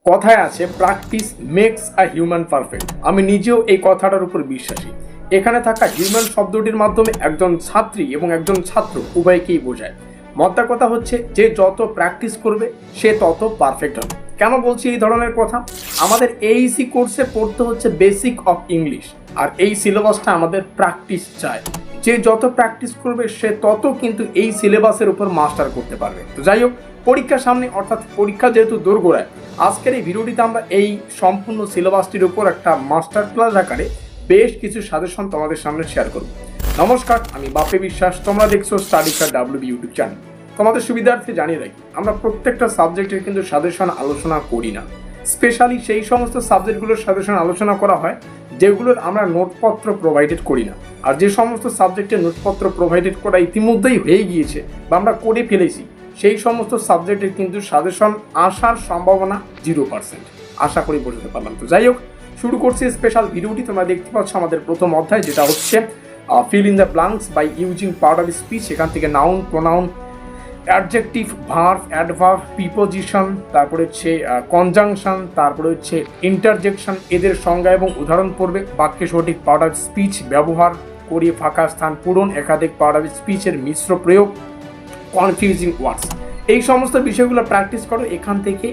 কথায় আছে practice makes a human perfect. আমি নিজেও এই কথাটার উপর বিশ্বাসী। এখানে থাকা হিউম্যান শব্দটির মাধ্যমে একজন ছাত্রী এবং একজন ছাত্র উভয়কেই বোঝায়। মোদ্দা কথা হচ্ছে যে যত প্র্যাকটিস করবে সে তত পারফেক্ট হবে। কেন বলছি এই ধরনের কথা? আমাদের এইসি কোর্সে পড়তে হচ্ছে বেসিক অফ ইংলিশ, আর এই সিলেবাসটা আমাদের প্র্যাকটিস চায়। যে যত প্র্যাকটিস করবে সে তত কিন্তু এই সিলেবাসের উপর মাস্টার করতে পারবে। তো যাই হোক, পরীক্ষার সামনে অর্থাৎ পরীক্ষা যেহেতু দোরগোড়ায়, আজকের এই ভিডিওটিতে আমরা এই সম্পূর্ণ সিলেবাসটির উপর একটা মাস্টার ক্লাস আকারে বেশ কিছু সাজেশন তোমাদের সামনে শেয়ার করব। নমস্কার, আমি বাপি বিশ্বাস, তোমরা দেখছো স্টাডি কার ডাব্লিউবি ইউটিউব চ্যানেল। তোমাদের সুবিধার্থে জানিয়ে রাখি, আমরা প্রত্যেকটা সাবজেক্টের কিন্তু সাজেশন আলোচনা করি না। স্পেশালি সেই সমস্ত সাবজেক্টগুলোর সাজেশন আলোচনা করা হয় যেগুলোর আমরা নোটপত্র প্রোভাইডেড করি না। আর যে সমস্ত সাবজেক্টের নোটপত্র প্রোভাইডেড করা ইতিমধ্যেই হয়ে গিয়েছে বা আমরা করে ফেলেছি, সেই সমস্ত সাবজেক্টের কিন্তু সাজেশন আসার সম্ভাবনা 0%। আশা করি বোঝাতে পারলাম। তো যাই হোক, শুরু করছি স্পেশাল ভিডিওটি। তোমরা দেখতে পাচ্ছ আমাদের প্রথম অধ্যায়, যেটা হচ্ছে fill in the blanks by using part of speech. এখান থেকে noun, pronoun, adjective, verb, adverb, preposition, তারপরে হচ্ছে কনজাংশন, তারপরে হচ্ছে ইন্টারজেকশন, এদের সংজ্ঞা এবং উদাহরণ পড়বে। বাক্যে সঠিক পার্ট অফ স্পিচ ব্যবহার করে ফাঁকা স্থান পূরণ, একাধিক পার্ট অফ স্পিচের মিশ্র প্রয়োগ, কনফিউজিং ওয়ার্ডস, এই সমস্ত বিষয়গুলো প্র্যাকটিস করো। এখান থেকে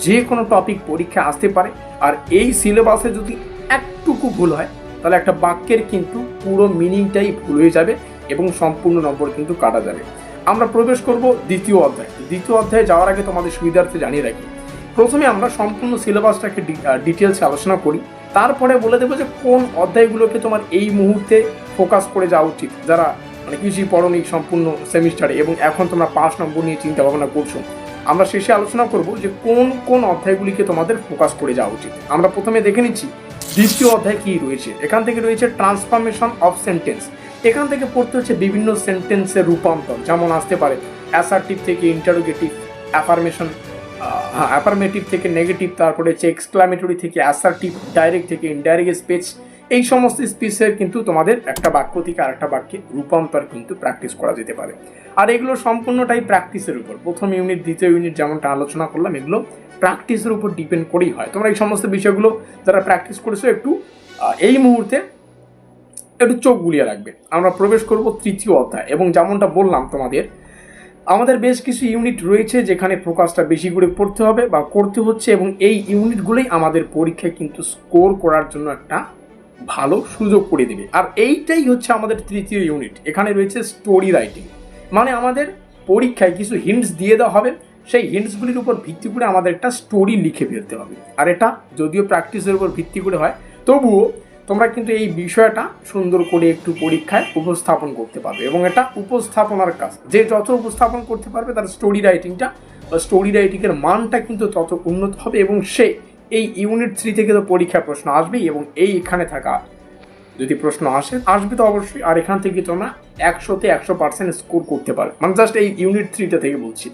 যে কোনো টপিক পরীক্ষা আসতে পারে। আর এই সিলেবাসে যদি একটুকু ভুল হয় তাহলে একটা বাক্যের কিন্তু পুরো মিনিংটাই ভুল হয়ে যাবে এবং সম্পূর্ণ নম্বর কিন্তু কাটা যাবে। আমরা প্রবেশ করব দ্বিতীয় অধ্যায়। দ্বিতীয় অধ্যায়ে যাওয়ার আগে তোমাদের সুবিধার্থে জানিয়ে রাখি, প্রথমে আমরা সম্পূর্ণ সিলেবাসটাকে ডিটেলসে আলোচনা করি, তারপরে বলে দেবো যে কোন অধ্যায়গুলোকে তোমার এই মুহূর্তে ফোকাস করে যাওয়া উচিত, যারা মানে কিছুই পড়োনি সম্পূর্ণ সেমিস্টারে এবং এখন তোমরা 5 নম্বর নিয়ে চিন্তা ভাবনা করছো। আমরা শেষে আলোচনা করব যে কোন কোন অধ্যায়গুলিকে তোমাদের ফোকাস করে যাওয়া উচিত। আমরা প্রথমে দেখে নিচ্ছি দ্বিতীয় অধ্যায় কী রয়েছে। এখান থেকে রয়েছে ট্রান্সফরমেশন অফ সেন্টেন্স। এখান থেকে পড়তে হচ্ছে বিভিন্ন সেন্টেন্সের রূপান্তর, যেমন আসতে পারে অ্যাসার্টিভ থেকে ইন্টারোগেটিভ, অ্যাফার্মেটিভ থেকে নেগেটিভ, তারপরে হচ্ছে এক্সক্লামেটরি থেকে অ্যাসার্টিভ, ডাইরেক্ট থেকে ইনডাইরেক্ট স্পিচ। এই সমস্ত স্পিচের কিন্তু তোমাদের একটা বাক্য থেকে আরেকটা বাক্যে রূপান্তর কিন্তু প্র্যাকটিস করা যেতে পারে। আর এগুলো সম্পূর্ণটাই প্র্যাকটিসের উপর। প্রথম ইউনিট, দ্বিতীয় ইউনিট যেমনটা আলোচনা করলাম, এগুলো প্র্যাকটিসের উপর ডিপেন্ড করেই হয়। তোমরা এই সমস্ত বিষয়গুলো যারা প্র্যাকটিস করেছো একটু এই মুহূর্তে একটু চোখ বুলিয়ে রাখবে। আমরা প্রবেশ করব তৃতীয় অধ্যায় এবং যেমনটা বললাম তোমাদের, আমাদের বেশ কিছু ইউনিট রয়েছে যেখানে ফোকাসটা বেশি করে পড়তে হবে বা করতে হচ্ছে, এবং এই ইউনিটগুলোই আমাদের পরীক্ষায় কিন্তু স্কোর করার জন্য একটা ভালো সুযোগ করে দেবে। আর এইটাই হচ্ছে আমাদের তৃতীয় ইউনিট। এখানে রয়েছে স্টোরি রাইটিং, মানে আমাদের পরীক্ষায় কিছু হিন্টস দিয়ে দেওয়া হবে, সেই হিন্টসগুলির উপর ভিত্তি করে আমাদের একটা স্টোরি লিখে ফেলতে হবে। আর এটা যদিও প্র্যাকটিসের উপর ভিত্তি করে হয়, তবুও তোমরা কিন্তু এই বিষয়টা সুন্দর করে একটু পরীক্ষায় উপস্থাপন করতে পারবে এবং এটা উপস্থাপনার কাজ। যে যত উপস্থাপন করতে পারবে তার স্টোরি রাইটিংটা বা স্টোরি রাইটিংয়ের মানটা কিন্তু তত উন্নত হবে এবং সে এই ইউনিট 3 থেকে তো পরীক্ষায় প্রশ্ন আসবেই, এবং এই এখানে থাকা যদি প্রশ্ন আসবে তো অবশ্যই। আর এখান থেকে তোমরা 100তে 100% স্কোর করতে পারবে, মানে জাস্ট এই ইউনিট 3টা থেকে বলছি।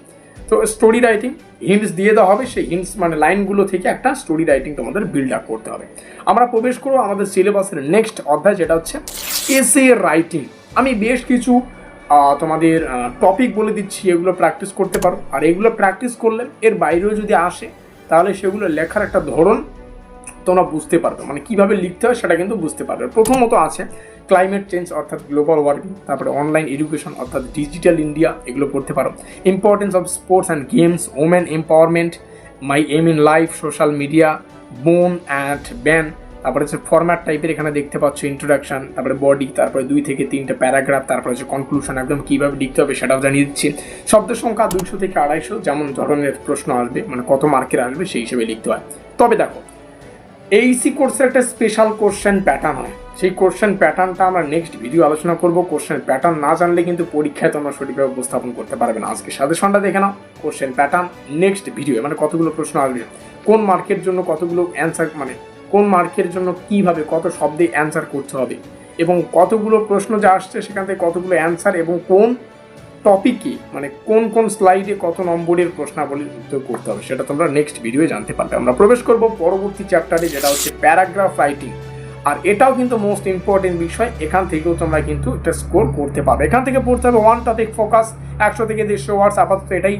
তো স্টোরি রাইটিং হিন্টস দিয়ে দেওয়া হবে, সেই হিন্টস মানে লাইনগুলো থেকে একটা স্টোরি রাইটিং তোমাদের বিল্ড আপ করতে হবে। আমরা প্রবেশ করবো আমাদের সিলেবাসের নেক্সট অধ্যায়, যেটা হচ্ছে এসে রাইটিং। আমি বেশ কিছু তোমাদের টপিক বলে দিচ্ছি, এগুলো প্র্যাকটিস করতে পারো। আর এগুলো প্র্যাকটিস করলে এর বাইরেও যদি আসে তাহলে সেগুলো লেখার একটা ধরন তোমরা বুঝতে পারবে, মানে কীভাবে লিখতে হয় সেটা কিন্তু বুঝতে পারবে। প্রথমত আছে ক্লাইমেট চেঞ্জ অর্থাৎ গ্লোবাল ওয়ার্মিং, তারপরে অনলাইন এডুকেশন অর্থাৎ ডিজিটাল ইন্ডিয়া, এগুলো পড়তে পারো। Importance of sports and games, women empowerment, my aim in life, social media, boon and bane, তারপরে হচ্ছে ফরম্যাট টাইপের এখানে দেখতে পাচ্ছ ইন্ট্রোডাকশন, তারপরে বডি, তারপরে 2 থেকে 3টা প্যারাগ্রাফ, তারপরে হচ্ছে কনক্লুশন, একদম কীভাবে লিখতে হবে সেটাও জানিয়ে দিচ্ছি। শব্দ সংখ্যা 200 থেকে 250, যেমন ধরনের প্রশ্ন আসবে মানে কত মার্কের আসবে সেই হিসেবে লিখতে হয়। তবে দেখো, এইসি কোর্সের একটা স্পেশাল কোশ্চেন প্যাটার্ন হয়, সেই কোশ্চেন প্যাটার্নটা আমরা নেক্সট ভিডিও আলোচনা করব। কোশ্চেন প্যাটার্ন না জানলে কিন্তু পরীক্ষায় তোমরা সঠিকভাবে উপস্থাপন করতে পারবে না। আজকে সাজেশনটা দেখে নাও, কোশ্চেন প্যাটার্ন নেক্সট ভিডিও, মানে কতগুলো প্রশ্ন আসবে, কোন মার্কের জন্য কতগুলো অ্যান্সার, মানে কোন মার্কের জন্য কীভাবে কত শব্দে অ্যান্সার করতে হবে, এবং কতগুলো প্রশ্ন যা আসছে সেখান থেকে কতগুলো অ্যান্সার, এবং কোন টপিকে মানে কোন কোন স্লাইডে কত নম্বরের প্রশ্নাবলী উত্তর করতে হবে সেটা তোমরা নেক্সট ভিডিওয়ে জানতে পারবে। আমরা প্রবেশ করব পরবর্তী চ্যাপ্টারে, যেটা হচ্ছে প্যারাগ্রাফ রাইটিং। আর এটাও কিন্তু মোস্ট ইম্পর্টেন্ট বিষয়, এখান থেকেও তোমরা কিন্তু একটা স্কোর করতে পারবে। এখান থেকে পড়তে হবে ওয়ান টপিক ফোকাস, 100 থেকে 150 ওয়ার্ডস। আপাতত এটাই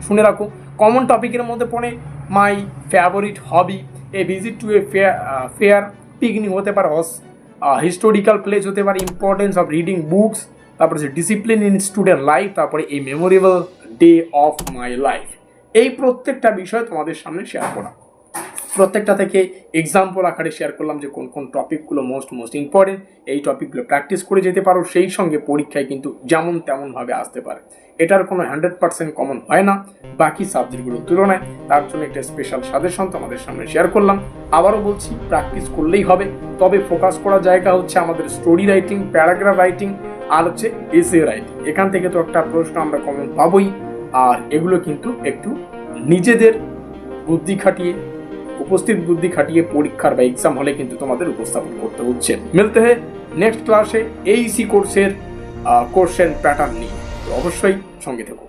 শুনে রাখো। কমন টপিকের মধ্যে পড়ে my favourite hobby, a visit to a fair, picnic হতে পারে, হিস্টোরিক্যাল প্লেস হতে পারে, ইম্পর্টেন্স অফ রিডিং বুকস, তারপরে হচ্ছে ডিসিপ্লিন ইন স্টুডেন্ট লাইফ, তারপরে এই memorable day of my life. এই প্রত্যেকটা বিষয় তোমাদের সামনে শেয়ার করা, প্রত্যেকটা থেকে এক্সাম্পল আকারে শেয়ার করলাম যে কোন কোন টপিকগুলো মোস্ট ইম্পর্টেন্ট। এই টপিকগুলো প্র্যাকটিস করে যেতে পারো, সেই সঙ্গে পরীক্ষায় কিন্তু যেমন তেমনভাবে আসতে পারে। এটার কোনো 100% কমন হয় না বাকি সাবজেক্টগুলোর তুলনায়। তার জন্য একটা স্পেশাল সাজেশন তোমাদের সামনে শেয়ার করলাম। আবারও বলছি, প্র্যাকটিস করলেই হবে, তবে ফোকাস করার জায়গা হচ্ছে আমাদের স্টোরি রাইটিং, প্যারাগ্রাফ রাইটিং আর হচ্ছে এসে রাইটিং। এখান থেকে তো একটা প্রশ্ন আমরা কমন পাবোই, আর এগুলো কিন্তু একটু নিজেদের বুদ্ধি খাটিয়ে, উপস্থিত বুদ্ধি খাটিয়ে পরীক্ষার বা এক্সাম হলে কিন্তু তোমাদের উপস্থাপন করতে হচ্ছে। মিলতে হয় নেক্সট ক্লাসে এইসি কোর্সের কোশ্চেন প্যাটার্ন নিয়ে, তো অবশ্যই সঙ্গে থেকো।